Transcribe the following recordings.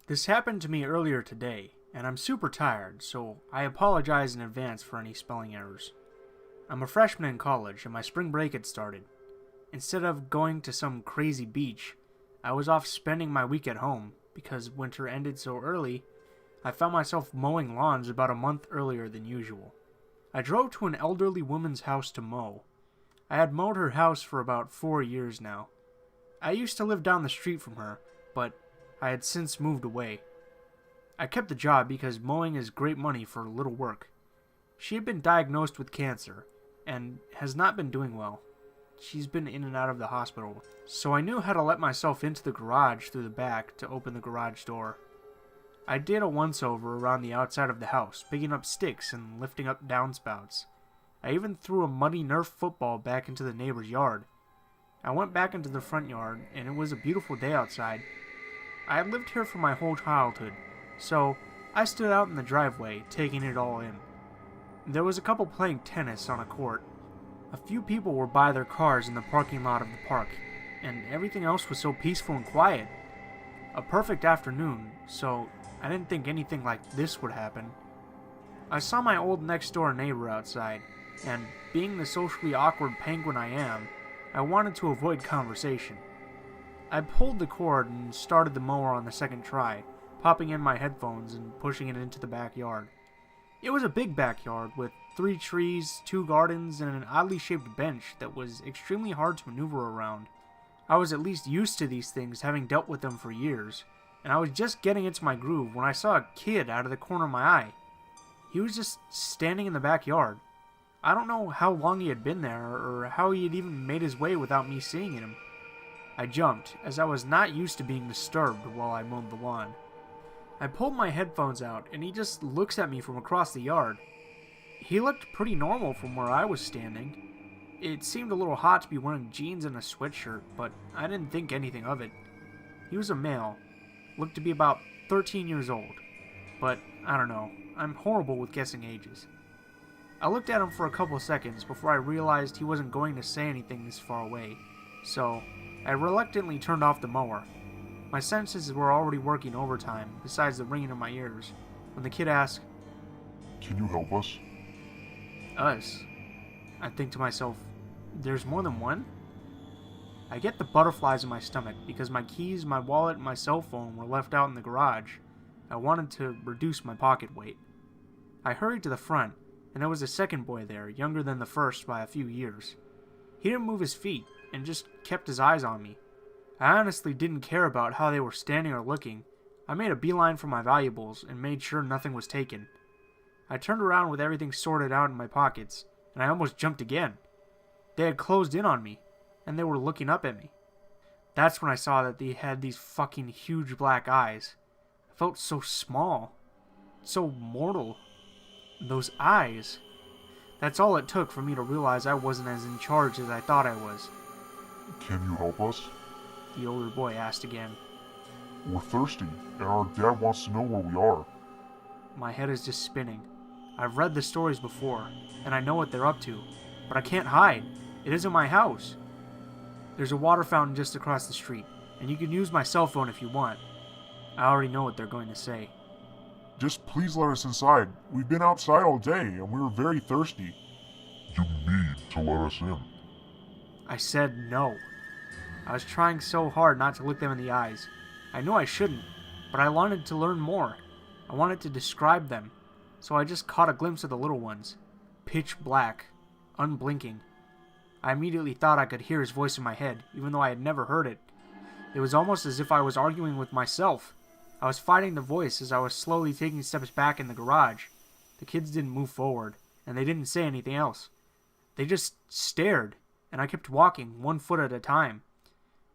This happened to me earlier today, and I'm super tired, so I apologize in advance for any spelling errors. I'm a freshman in college, and my spring break had started. Instead of going to some crazy beach, I was off spending my week at home. Because winter ended so early, I found myself mowing lawns about a month earlier than usual. I drove to an elderly woman's house to mow. I had mowed her house for about 4 years now. I used to live down the street from her, but I had since moved away. I kept the job because mowing is great money for little work. She had been diagnosed with cancer, and has not been doing well. She's been in and out of the hospital, so I knew how to let myself into the garage through the back to open the garage door. I did a once-over around the outside of the house, picking up sticks and lifting up downspouts. I even threw a muddy Nerf football back into the neighbor's yard. I went back into the front yard, and it was a beautiful day outside. I had lived here for my whole childhood, so I stood out in the driveway, taking it all in. There was a couple playing tennis on a court. A few people were by their cars in the parking lot of the park, and everything else was so peaceful and quiet. A perfect afternoon, so I didn't think anything like this would happen. I saw my old next-door neighbor outside, and being the socially awkward penguin I am, I wanted to avoid conversation. I pulled the cord and started the mower on the second try, popping in my headphones and pushing it into the backyard. It was a big backyard with 3 trees, 2 gardens, and an oddly shaped bench that was extremely hard to maneuver around. I was at least used to these things, having dealt with them for years, and I was just getting into my groove when I saw a kid out of the corner of my eye. He was just standing in the backyard. I don't know how long he had been there, or how he had even made his way without me seeing him. I jumped, as I was not used to being disturbed while I mowed the lawn. I pulled my headphones out, and he just looks at me from across the yard. He looked pretty normal from where I was standing. It seemed a little hot to be wearing jeans and a sweatshirt, but I didn't think anything of it. He was a male, looked to be about 13 years old, but I don't know, I'm horrible with guessing ages. I looked at him for a couple seconds before I realized he wasn't going to say anything this far away, so I reluctantly turned off the mower. My senses were already working overtime, besides the ringing in my ears, when the kid asked, "Can you help us?" "Us?" I think to myself, there's more than one? I get the butterflies in my stomach because my keys, my wallet, and my cell phone were left out in the garage. I wanted to reduce my pocket weight. I hurried to the front, and there was a second boy there, younger than the first by a few years. He didn't move his feet, and just kept his eyes on me. I honestly didn't care about how they were standing or looking. I made a beeline for my valuables and made sure nothing was taken. I turned around with everything sorted out in my pockets, and I almost jumped again. They had closed in on me, and they were looking up at me. That's when I saw that they had these fucking huge black eyes. I felt so small, so mortal. Those eyes. That's all it took for me to realize I wasn't as in charge as I thought I was. "Can you help us?" The older boy asked again. "We're thirsty, and our dad wants to know where we are." My head is just spinning. I've read the stories before, and I know what they're up to, but I can't hide. It isn't my house. There's a water fountain just across the street, and you can use my cell phone if you want. I already know what they're going to say. "Just please let us inside. We've been outside all day, and we were very thirsty." "You need to let us in." I said no. I was trying so hard not to look them in the eyes. I knew I shouldn't, but I wanted to learn more. I wanted to describe them, so I just caught a glimpse of the little ones. Pitch black, unblinking. I immediately thought I could hear his voice in my head, even though I had never heard it. It was almost as if I was arguing with myself. I was fighting the voice as I was slowly taking steps back in the garage. The kids didn't move forward, and they didn't say anything else. They just stared, and I kept walking, 1 foot at a time.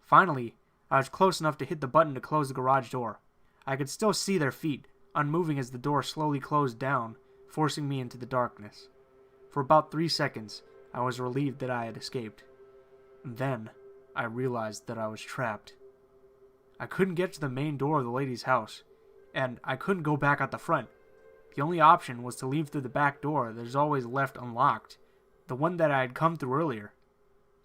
Finally, I was close enough to hit the button to close the garage door. I could still see their feet, unmoving as the door slowly closed down, forcing me into the darkness. For about 3 seconds, I was relieved that I had escaped. Then, I realized that I was trapped. I couldn't get to the main door of the lady's house, and I couldn't go back out the front. The only option was to leave through the back door that is always left unlocked, the one that I had come through earlier.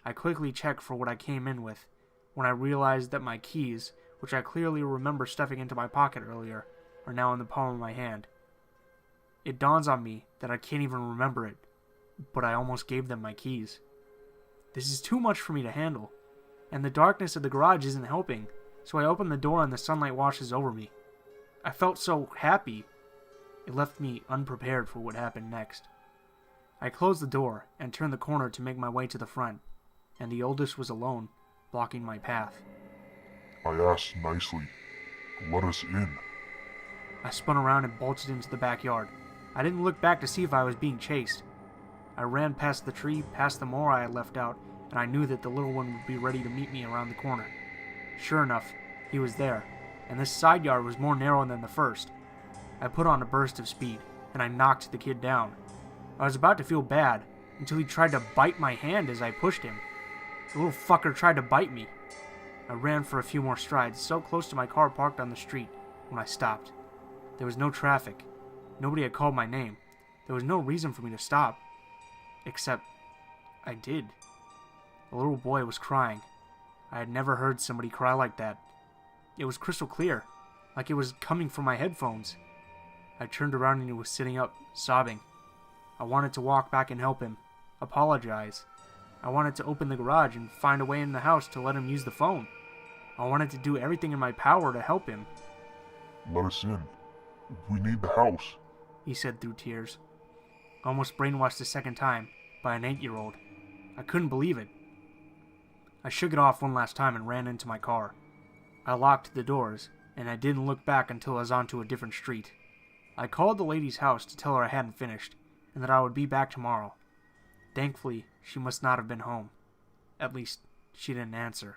I quickly checked for what I came in with, when I realized that my keys which I clearly remember stuffing into my pocket earlier, are now in the palm of my hand. It dawns on me that I can't even remember it, but I almost gave them my keys. This is too much for me to handle, and the darkness of the garage isn't helping, so I open the door and the sunlight washes over me. I felt so happy. It left me unprepared for what happened next. I closed the door and turned the corner to make my way to the front, and the oldest was alone, blocking my path. I asked nicely. Let us in. I spun around and bolted into the backyard. I didn't look back to see if I was being chased. I ran past the tree, past the mower I had left out, and I knew that the little one would be ready to meet me around the corner. Sure enough, he was there, and this side yard was more narrow than the first. I put on a burst of speed, and I knocked the kid down. I was about to feel bad, until he tried to bite my hand as I pushed him. The little fucker tried to bite me. I ran for a few more strides, so close to my car parked on the street, when I stopped. There was no traffic. Nobody had called my name. There was no reason for me to stop. Except, I did. The little boy was crying. I had never heard somebody cry like that. It was crystal clear, like it was coming from my headphones. I turned around and he was sitting up, sobbing. I wanted to walk back and help him, apologize. I wanted to open the garage and find a way in the house to let him use the phone. I wanted to do everything in my power to help him. Let us in. We need the house, he said through tears. Almost brainwashed a second time by an 8-year-old. I couldn't believe it. I shook it off one last time and ran into my car. I locked the doors, and I didn't look back until I was onto a different street. I called the lady's house to tell her I hadn't finished, and that I would be back tomorrow. Thankfully, she must not have been home. At least, she didn't answer.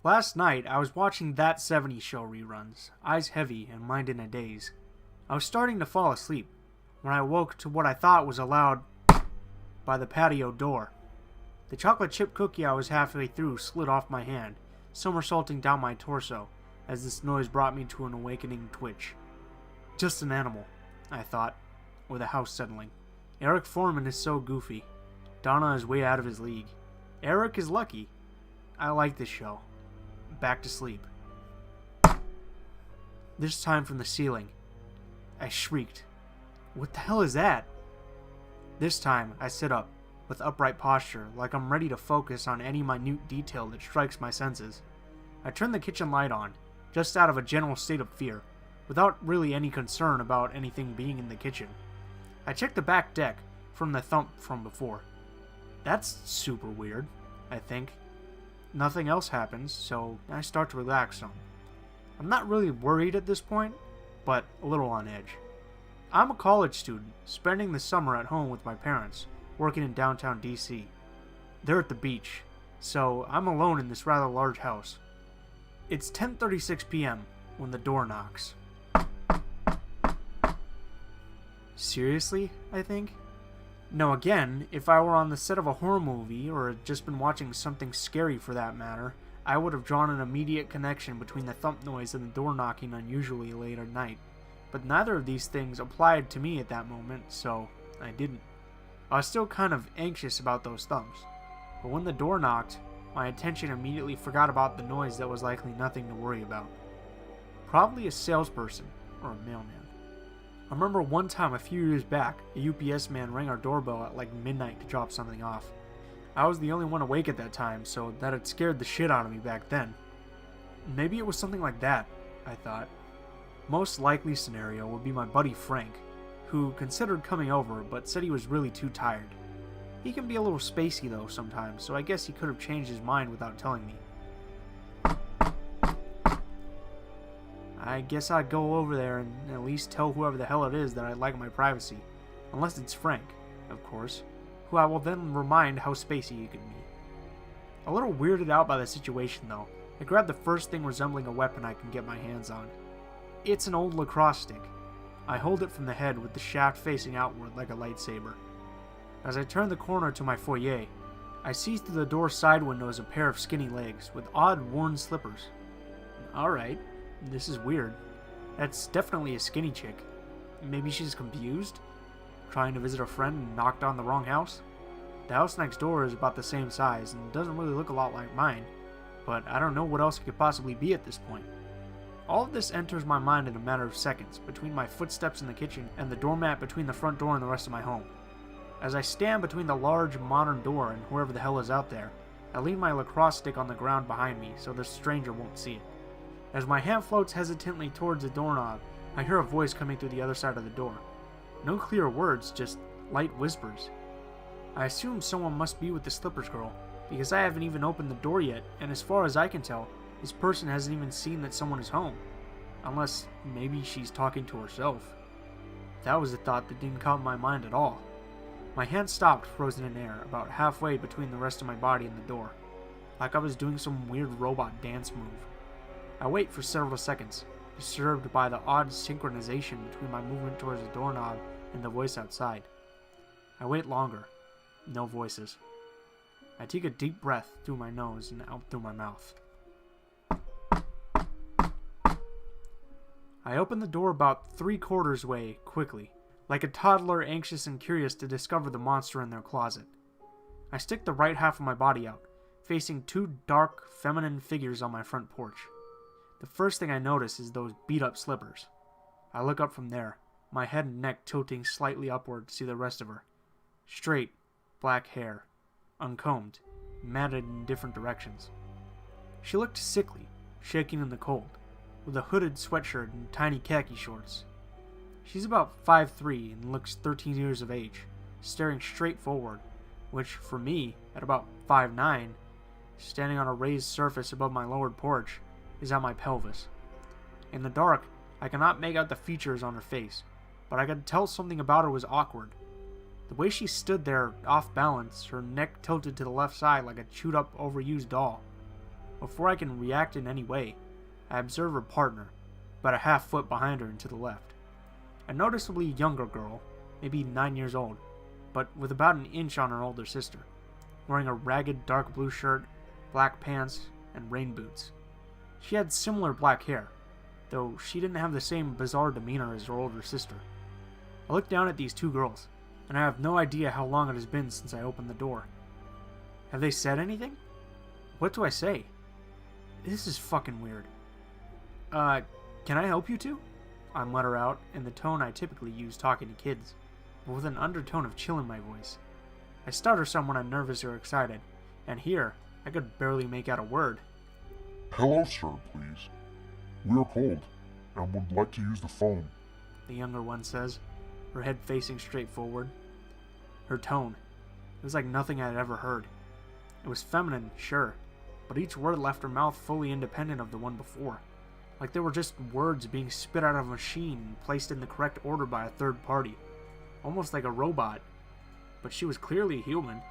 Last night, I was watching That 70s Show reruns, eyes heavy and mind in a daze. I was starting to fall asleep when I woke to what I thought was a loud by the patio door. The chocolate chip cookie I was halfway through slid off my hand, somersaulting down my torso, as this noise brought me to an awakening twitch. Just an animal, I thought, with the house settling. Eric Foreman is so goofy. Donna is way out of his league. Eric is lucky. I like this show. Back to sleep. This time from the ceiling. I shrieked. What the hell is that? This time, I sit up, with upright posture, like I'm ready to focus on any minute detail that strikes my senses. I turn the kitchen light on, just out of a general state of fear, without really any concern about anything being in the kitchen. I check the back deck from the thump from before. That's super weird, I think. Nothing else happens, so I start to relax some. I'm not really worried at this point, but a little on edge. I'm a college student, spending the summer at home with my parents, working in downtown DC. They're at the beach, so I'm alone in this rather large house. It's 10:36 p.m. when the door knocks. Seriously, I think? No, again, if I were on the set of a horror movie, or had just been watching something scary for that matter, I would have drawn an immediate connection between the thump noise and the door knocking unusually late at night. But neither of these things applied to me at that moment, so I didn't. I was still kind of anxious about those thumps, but when the door knocked, my attention immediately forgot about the noise that was likely nothing to worry about. Probably a salesperson, or a mailman. I remember one time a few years back, a UPS man rang our doorbell at like midnight to drop something off. I was the only one awake at that time, so that had scared the shit out of me back then. Maybe it was something like that, I thought. Most likely scenario would be my buddy Frank, who considered coming over but said he was really too tired. He can be a little spacey though sometimes, so I guess he could have changed his mind without telling me. I guess I'd go over there and at least tell whoever the hell it is that I'd like my privacy. Unless it's Frank, of course, who I will then remind how spacey he could be. A little weirded out by the situation though, I grab the first thing resembling a weapon I can get my hands on. It's an old lacrosse stick. I hold it from the head with the shaft facing outward like a lightsaber. As I turn the corner to my foyer, I see through the door side windows a pair of skinny legs with odd worn slippers. Alright, this is weird. That's definitely a skinny chick. Maybe she's confused? Trying to visit a friend and knocked on the wrong house? The house next door is about the same size and doesn't really look a lot like mine, but I don't know what else it could possibly be at this point. All of this enters my mind in a matter of seconds, between my footsteps in the kitchen and the doormat between the front door and the rest of my home. As I stand between the large, modern door and whoever the hell is out there, I lean my lacrosse stick on the ground behind me so the stranger won't see it. As my hand floats hesitantly towards the doorknob, I hear a voice coming through the other side of the door. No clear words, just light whispers. I assume someone must be with the Slippers girl, because I haven't even opened the door yet, and as far as I can tell, this person hasn't even seen that someone is home. Unless maybe she's talking to herself. That was a thought that didn't come to my mind at all. My hand stopped frozen in air, about halfway between the rest of my body and the door, like I was doing some weird robot dance move. I wait for several seconds, disturbed by the odd synchronization between my movement towards the doorknob and the voice outside. I wait longer. No voices. I take a deep breath through my nose and out through my mouth. I open the door about 3/4 way quickly, like a toddler anxious and curious to discover the monster in their closet. I stick the right half of my body out, facing two dark, feminine figures on my front porch. The first thing I notice is those beat-up slippers. I look up from there, my head and neck tilting slightly upward to see the rest of her. Straight, black hair, uncombed, matted in different directions. She looked sickly, shaking in the cold, with a hooded sweatshirt and tiny khaki shorts. She's about 5'3" and looks 13 years of age, staring straight forward, which, for me, at about 5'9", standing on a raised surface above my lowered porch, is at my pelvis. In the dark, I cannot make out the features on her face, but I could tell something about her was awkward. The way she stood there, off balance, her neck tilted to the left side like a chewed-up, overused doll. Before I can react in any way, I observe her partner, about a half foot behind her and to the left. A noticeably younger girl, maybe 9 years old, but with about an inch on her older sister, wearing a ragged dark blue shirt, black pants, and rain boots. She had similar black hair, though she didn't have the same bizarre demeanor as her older sister. I look down at these two girls, and I have no idea how long it has been since I opened the door. Have they said anything? What do I say? This is fucking weird. Can I help you two? I mutter out in the tone I typically use talking to kids, but with an undertone of chill in my voice. I stutter some when I'm nervous or excited, and here, I could barely make out a word. Hello, sir, please. We are cold, and would like to use the phone. The younger one says, her head facing straight forward. Her tone, it was like nothing I had ever heard. It was feminine, sure, but each word left her mouth fully independent of the one before. Like they were just words being spit out of a machine and placed in the correct order by a third party. Almost like a robot. But she was clearly human.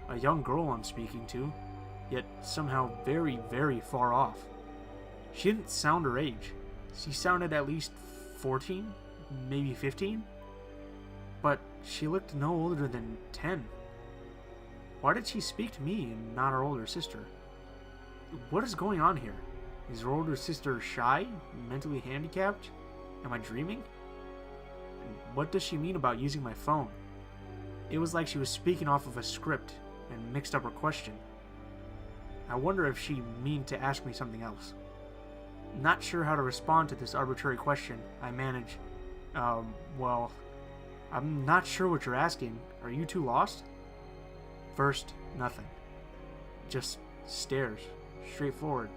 A young girl I'm speaking to, yet somehow very, very far off. She didn't sound her age. She sounded at least 14, maybe 15. But she looked no older than 10. Why did she speak to me and not her older sister? What is going on here? Is her older sister shy? Mentally handicapped? Am I dreaming? What does she mean about using my phone? It was like she was speaking off of a script and mixed up her question. I wonder if she meant to ask me something else. Not sure how to respond to this arbitrary question, I manage, well, I'm not sure what you're asking. Are you two lost? First, nothing. Just stares, straight forward,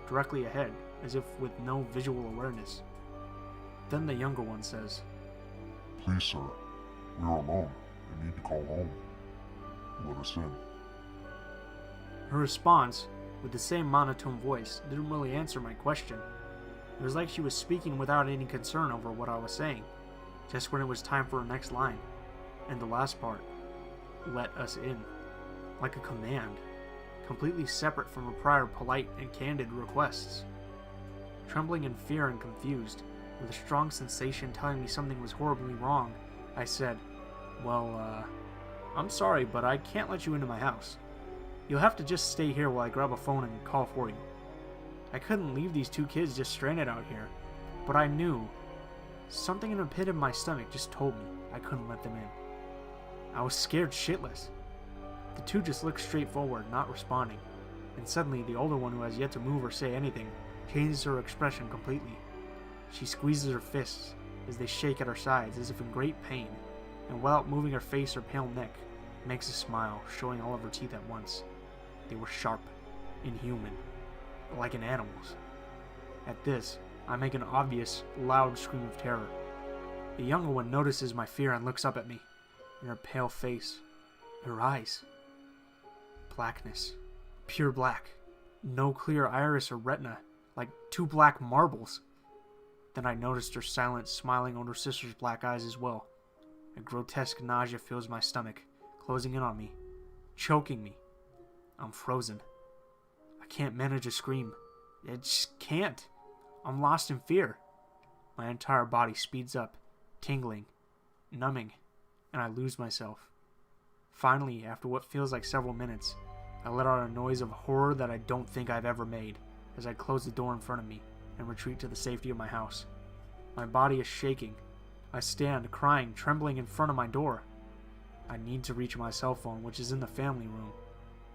directly ahead, as if with no visual awareness. Then the younger one says, Please, sir, we are alone and need to call home. Let us in. Her response, with the same monotone voice, didn't really answer my question. It was like she was speaking without any concern over what I was saying, just when it was time for her next line. And the last part, let us in. Like a command, completely separate from her prior polite and candid requests. Trembling in fear and confused, with a strong sensation telling me something was horribly wrong, I said, well, I'm sorry, but I can't let you into my house. You'll have to just stay here while I grab a phone and call for you. I couldn't leave these two kids just stranded out here, but I knew. Something in the pit of my stomach just told me I couldn't let them in. I was scared shitless. The two just look straight forward, not responding. And suddenly, the older one, who has yet to move or say anything, changes her expression completely. She squeezes her fists as they shake at her sides as if in great pain, and without moving her face or pale neck, makes a smile, showing all of her teeth at once. They were sharp, inhuman, like an animal's. At this, I make an obvious, loud scream of terror. The younger one notices my fear and looks up at me. In her pale face, her eyes. Blackness. Pure black. No clear iris or retina, like two black marbles. Then I noticed her silent, smiling older sister's black eyes as well. A grotesque nausea fills my stomach, closing in on me, choking me. I'm frozen. I can't manage a scream. I just can't. I'm lost in fear. My entire body speeds up, tingling, numbing, and I lose myself. Finally, after what feels like several minutes, I let out a noise of horror that I don't think I've ever made as I close the door in front of me and retreat to the safety of my house. My body is shaking. I stand, crying, trembling in front of my door. I need to reach my cell phone, which is in the family room,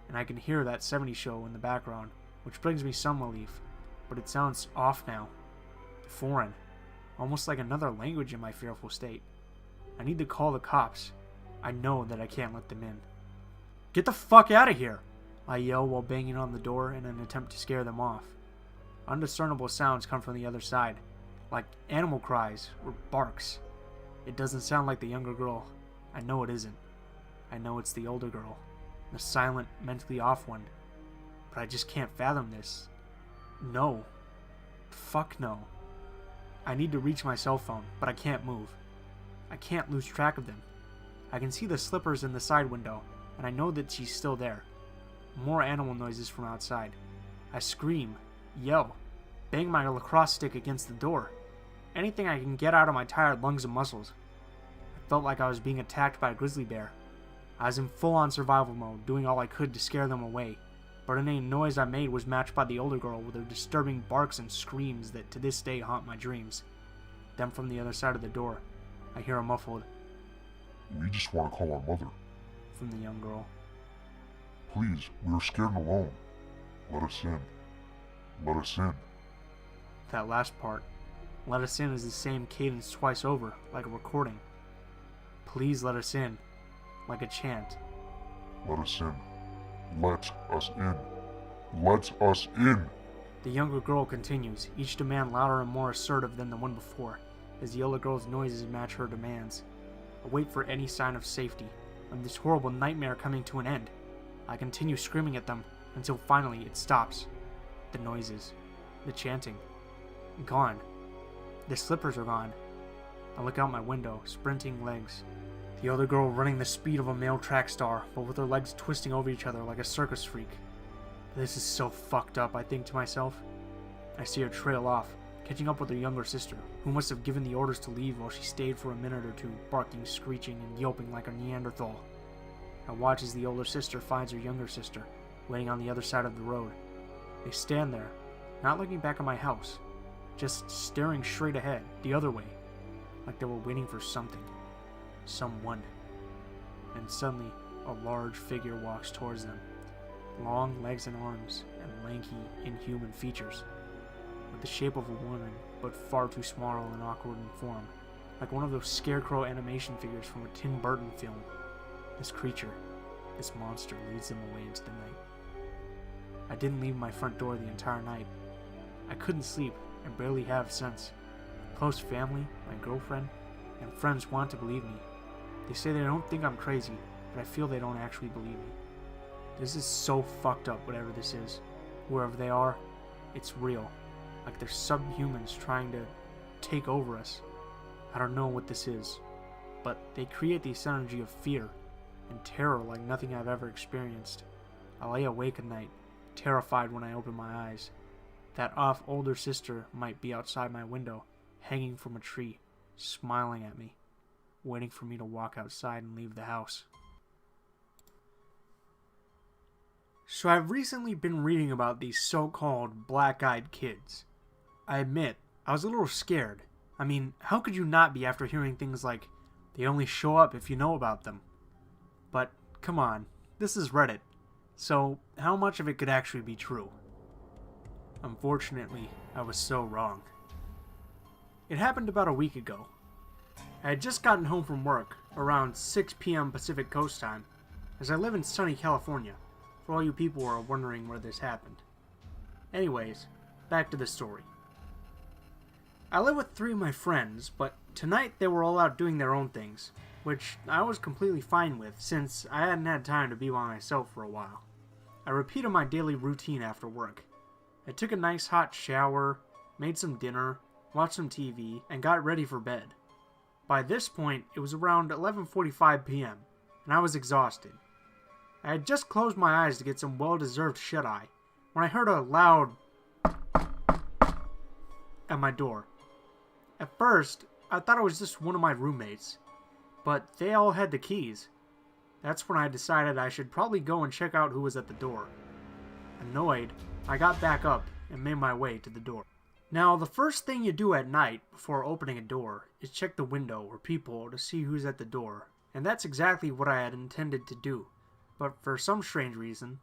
and I can hear that 70s show in the background, which brings me some relief, but it sounds off now. Foreign. Almost like another language in my fearful state. I need to call the cops. I know that I can't let them in. Get the fuck out of here! I yell while banging on the door in an attempt to scare them off. Undiscernible sounds come from the other side, like animal cries or barks. It doesn't sound like the younger girl. I know it isn't. I know it's the older girl, the silent, mentally off one. But I just can't fathom this. No. Fuck no. I need to reach my cell phone, but I can't move. I can't lose track of them. I can see the slippers in the side window, and I know that she's still there. More animal noises from outside. I scream, yell, bang my lacrosse stick against the door. Anything I can get out of my tired lungs and muscles. I felt like I was being attacked by a grizzly bear. I was in full-on survival mode, doing all I could to scare them away, but any noise I made was matched by the older girl with her disturbing barks and screams that to this day haunt my dreams. Then from the other side of the door, I hear a muffled, "We just want to call our mother." from the young girl. "Please, we are scared and alone. Let us in. Let us in." That last part, "let us in," is the same cadence twice over, like a recording. "Please let us in," like a chant. "Let us in. Let us in. Let us in." The younger girl continues, each demand louder and more assertive than the one before, as the older girl's noises match her demands. I wait for any sign of safety, of this horrible nightmare coming to an end. I continue screaming at them, until finally it stops. The noises, the chanting, gone. The slippers are gone. I look out my window, sprinting legs. The older girl running the speed of a male track star, but with her legs twisting over each other like a circus freak. This is so fucked up, I think to myself. I see her trail off, catching up with her younger sister, who must have given the orders to leave while she stayed for a minute or two, barking, screeching, and yelping like a Neanderthal. I watch as the older sister finds her younger sister, waiting on the other side of the road. They stand there, not looking back at my house, just staring straight ahead, the other way, like they were waiting for something. Someone. And suddenly, a large figure walks towards them. Long legs and arms, and lanky, inhuman features. With the shape of a woman, but far too small and awkward in form, like one of those scarecrow animation figures from a Tim Burton film. This creature, this monster, leads them away into the night. I didn't leave my front door the entire night. I couldn't sleep and barely have sense. Close family, my girlfriend, and friends want to believe me. They say they don't think I'm crazy, but I feel they don't actually believe me. This is so fucked up, whatever this is. Wherever they are, it's real. Like they're subhumans trying to take over us. I don't know what this is, but they create this energy of fear and terror like nothing I've ever experienced. I lay awake at night, terrified when I open my eyes. That off older sister might be outside my window, hanging from a tree, smiling at me, waiting for me to walk outside and leave the house. So I've recently been reading about these so-called black-eyed kids. I admit, I was a little scared. I mean, how could you not be after hearing things like, they only show up if you know about them? But, come on, this is Reddit, so how much of it could actually be true? Unfortunately, I was so wrong. It happened about a week ago. I had just gotten home from work, around 6 p.m. Pacific Coast time, as I live in sunny California, for all you people who are wondering where this happened. Anyways, back to the story. I live with 3 of my friends, but tonight they were all out doing their own things, which I was completely fine with since I hadn't had time to be by myself for a while. I repeated my daily routine after work. I took a nice hot shower, made some dinner, watched some TV, and got ready for bed. By this point, it was around 11:45 p.m., and I was exhausted. I had just closed my eyes to get some well-deserved shut-eye when I heard a loud at my door. At first, I thought it was just one of my roommates, but they all had the keys. That's when I decided I should probably go and check out who was at the door. Annoyed, I got back up and made my way to the door. Now, the first thing you do at night before opening a door is check the window or peephole to see who's at the door, and that's exactly what I had intended to do, but for some strange reason,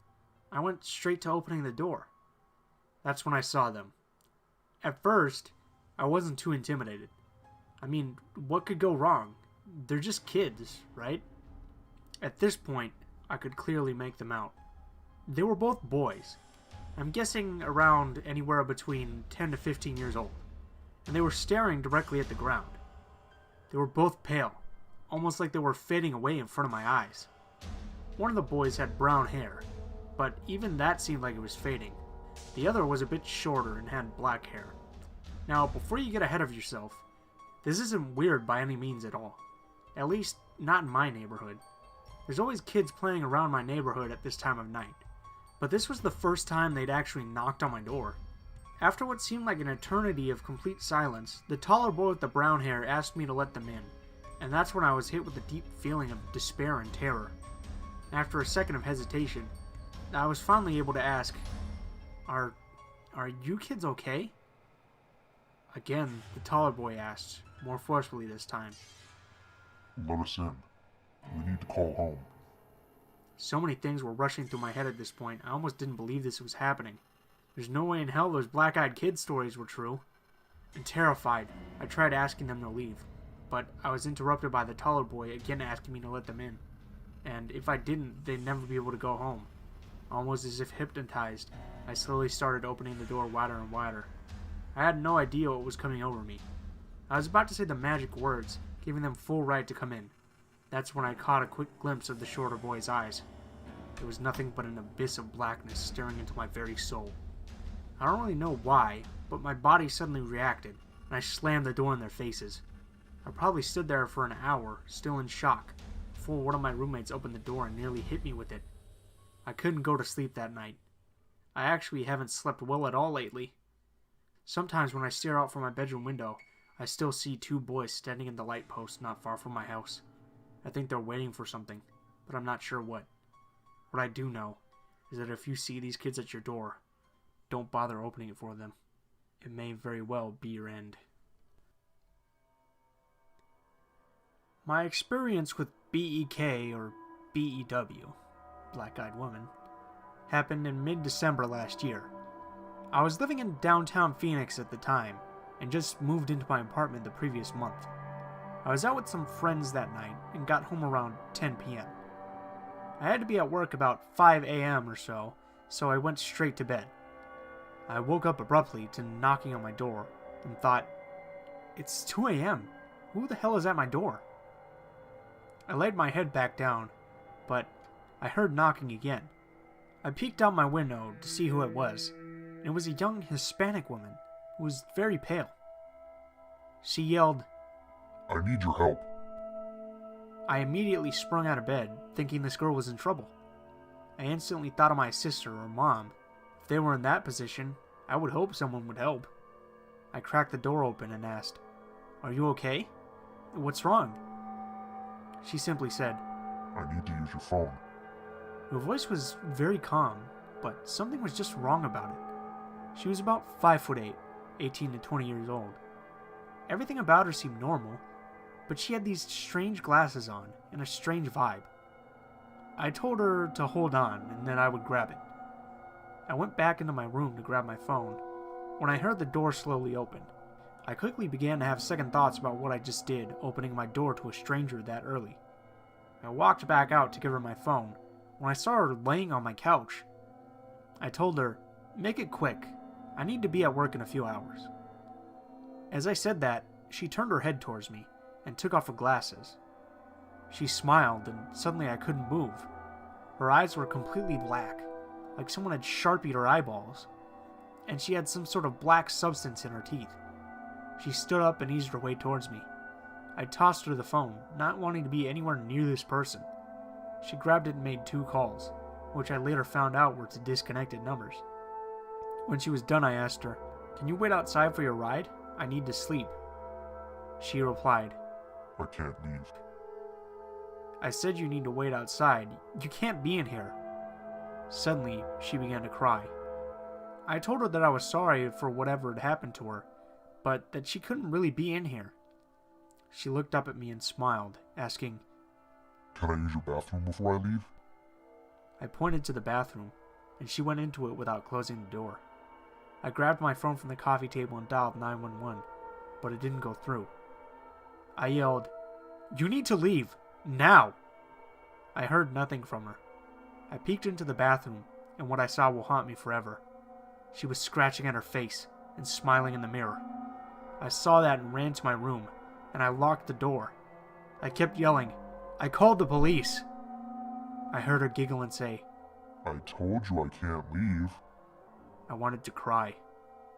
I went straight to opening the door. That's when I saw them. At first, I wasn't too intimidated. I mean, what could go wrong? They're just kids, right? At this point, I could clearly make them out. They were both boys. I'm guessing around anywhere between 10 to 15 years old, and they were staring directly at the ground. They were both pale, almost like they were fading away in front of my eyes. One of the boys had brown hair, but even that seemed like it was fading. The other was a bit shorter and had black hair. Now, before you get ahead of yourself, this isn't weird by any means at all. At least, not in my neighborhood. There's always kids playing around my neighborhood at this time of night. But this was the first time they'd actually knocked on my door. After what seemed like an eternity of complete silence, the taller boy with the brown hair asked me to let them in, and that's when I was hit with a deep feeling of despair and terror. After a second of hesitation, I was finally able to ask, Are you kids okay?" Again, the taller boy asked, more forcefully this time. Let us in. We need to call home. So many things were rushing through my head at this point, I almost didn't believe this was happening. There's no way in hell those black-eyed kid stories were true. And terrified, I tried asking them to leave, but I was interrupted by the taller boy again asking me to let them in. And if I didn't, they'd never be able to go home. Almost as if hypnotized, I slowly started opening the door wider and wider. I had no idea what was coming over me. I was about to say the magic words, giving them full right to come in. That's when I caught a quick glimpse of the shorter boy's eyes. It was nothing but an abyss of blackness staring into my very soul. I don't really know why, but my body suddenly reacted, and I slammed the door in their faces. I probably stood there for an hour, still in shock, before one of my roommates opened the door and nearly hit me with it. I couldn't go to sleep that night. I actually haven't slept well at all lately. Sometimes when I stare out from my bedroom window, I still see 2 boys standing in the light post not far from my house. I think they're waiting for something, but I'm not sure what. What I do know is that if you see these kids at your door, don't bother opening it for them. It may very well be your end. My experience with BEK, or BEW, Black-Eyed Woman, happened in mid-December last year. I was living in downtown Phoenix at the time, and just moved into my apartment the previous month. I was out with some friends that night, and got home around 10 p.m. I had to be at work about 5 a.m. or so I went straight to bed. I woke up abruptly to knocking on my door, and thought, it's 2 a.m. Who the hell is at my door? I laid my head back down, but I heard knocking again. I peeked out my window to see who it was, and it was a young Hispanic woman who was very pale. She yelled, I need your help. I immediately sprung out of bed, thinking this girl was in trouble. I instantly thought of my sister or mom. If they were in that position, I would hope someone would help. I cracked the door open and asked, Are you okay? What's wrong? She simply said, I need to use your phone. Her voice was very calm, but something was just wrong about it. She was about 5'8", 18 to 20 years old. Everything about her seemed normal, but she had these strange glasses on and a strange vibe. I told her to hold on and that I would grab it. I went back into my room to grab my phone when I heard the door slowly open. I quickly began to have second thoughts about what I just did, opening my door to a stranger that early. I walked back out to give her my phone when I saw her laying on my couch. I told her, "Make it quick. I need to be at work in a few hours." As I said that, she turned her head towards me and took off her glasses. She smiled, and suddenly I couldn't move. Her eyes were completely black, like someone had sharpied her eyeballs, and she had some sort of black substance in her teeth. She stood up and eased her way towards me. I tossed her the phone, not wanting to be anywhere near this person. She grabbed it and made 2 calls, which I later found out were to disconnected numbers. When she was done, I asked her, "Can you wait outside for your ride? I need to sleep." She replied, I can't leave. "I said you need to wait outside. You can't be in here." Suddenly, she began to cry. I told her that I was sorry for whatever had happened to her, but that she couldn't really be in here. She looked up at me and smiled, asking, Can I use your bathroom before I leave? I pointed to the bathroom, and she went into it without closing the door. I grabbed my phone from the coffee table and dialed 911, but it didn't go through. I yelled, "You need to leave, now!" I heard nothing from her. I peeked into the bathroom, and what I saw will haunt me forever. She was scratching at her face and smiling in the mirror. I saw that and ran to my room, and I locked the door. I kept yelling, "I called the police!" I heard her giggle and say, I told you I can't leave. I wanted to cry.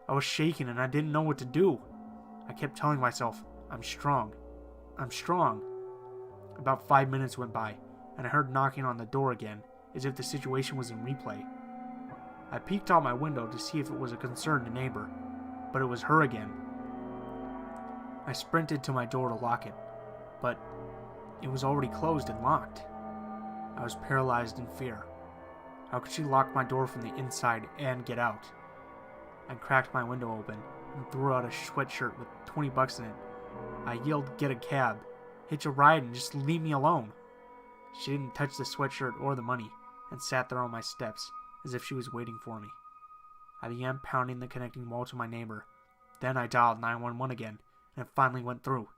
I was shaking and I didn't know what to do. I kept telling myself, "I'm strong. I'm strong." About 5 minutes went by, and I heard knocking on the door again, as if the situation was in replay. I peeked out my window to see if it was a concerned neighbor, but it was her again. I sprinted to my door to lock it, but it was already closed and locked. I was paralyzed in fear. How could she lock my door from the inside and get out? I cracked my window open and threw out a sweatshirt with $20 in it. I yelled, "Get a cab, hitch a ride, and just leave me alone." She didn't touch the sweatshirt or the money and sat there on my steps as if she was waiting for me. I began pounding the connecting wall to my neighbor. Then I dialed 911 again, and it finally went through.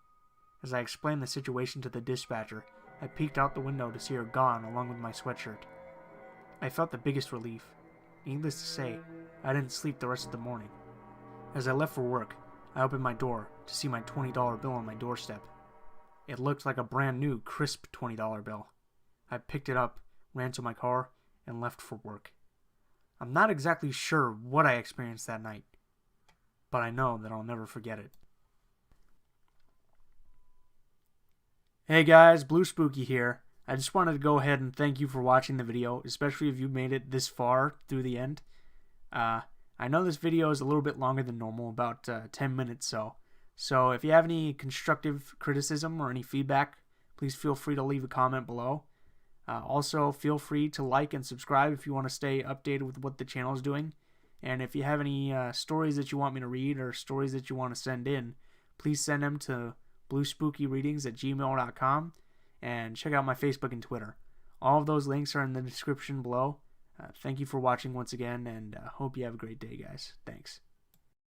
As I explained the situation to the dispatcher, I peeked out the window to see her gone along with my sweatshirt. I felt the biggest relief. Needless to say, I didn't sleep the rest of the morning. As I left for work, I opened my door to see my $20 bill on my doorstep. It looked like a brand new, crisp $20 bill. I picked it up, ran to my car, and left for work. I'm not exactly sure what I experienced that night, but I know that I'll never forget it. Hey guys, Blue Spooky here. I just wanted to go ahead and thank you for watching the video, especially if you made it this far through the end. I know this video is a little bit longer than normal, about 10 minutes so if you have any constructive criticism or any feedback, please feel free to leave a comment below. Also, feel free to like and subscribe if you want to stay updated with what the channel is doing. And if you have any stories that you want me to read or stories that you want to send in, please send them to bluespookyreadings@gmail.com, and check out my Facebook and Twitter. All of those links are in the description below. Thank you for watching once again, and hope you have a great day, guys. Thanks.